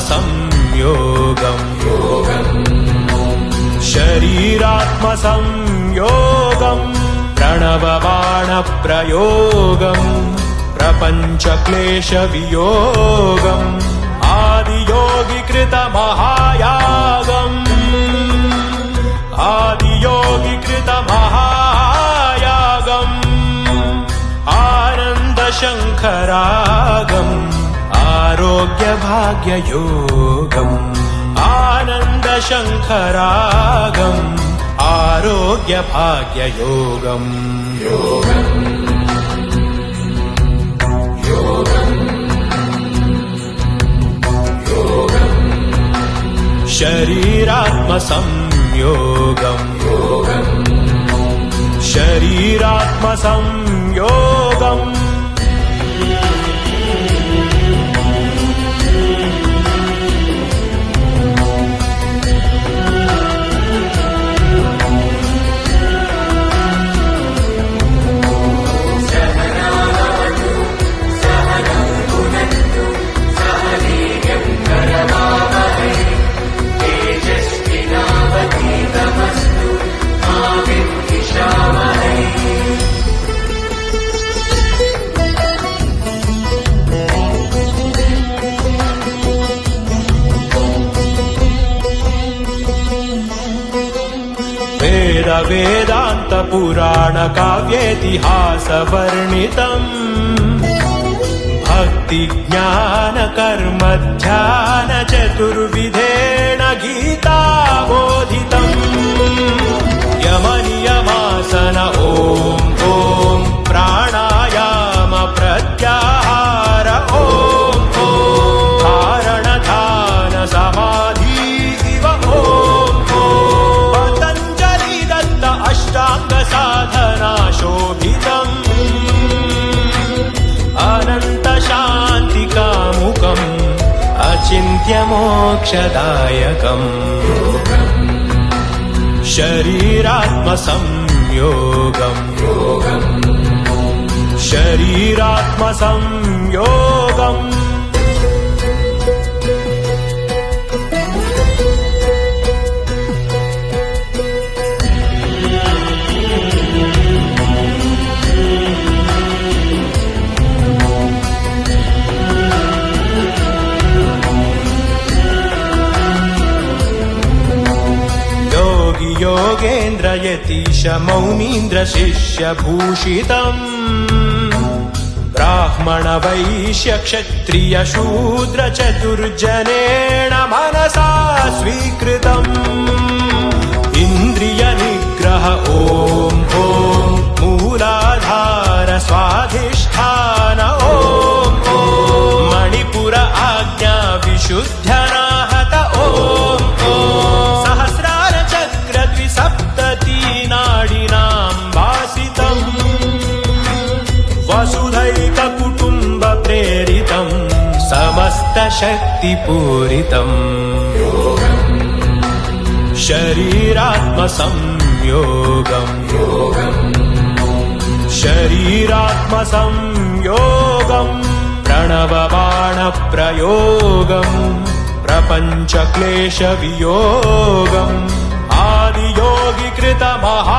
शरीरात्मसंयोगम् शरीरात्मसंयोगम् प्रणवबाणप्रयोगम् प्रपञ्चक्लेशवियोगम् आदियोगिकृतमहायागम् आदियोगिकृतमहायागम् आनन्दशङ्खरागम् आरोग्यभाग्ययोगम् आनन्दशङ्खरागम् आरोग्यभाग्ययोगम् शरीरात्मसंयोगम् शरीरात्मसंयोगम् वेदान्त पुराण काव्येतिहासवर्णितम् भक्ति ज्ञान कर्म ध्यान चतुर्विधेन गीता बोधितम् यमनियमासन ॐ प्राणायाम प्रत्याहार ॐ धारण ध्यान समाधि इव साधना शोभितम् अनंत शांति कामुकम् अचिन्त्य मोक्षदायकम् शरीरात्मसंयोगम् शरीरात्मसंयोगम् योगेन्द्र यतीश मौनीन्द्र शिष्य भूषितम् ब्राह्मण वैश्य क्षत्रिय शूद्र चतुर्जनेन मनसा स्वीकृतम् इन्द्रिय निग्रह ॐ मूलाधार स्वाधिष्ठान ॐ मणिपुर आज्ञा विशुद्ध्यनाहत ॐ सप्तती नाडिनां भासितम् वसुधैक कुटुम्ब प्रेरितम् समस्त शक्तिपूरितम् शरीरात्मसंयोगम् शरीरात्मसंयोगम् प्रणवबाणप्रयोगम् प्रपञ्चक्लेशवियोगम् आदियोगिकृतमहा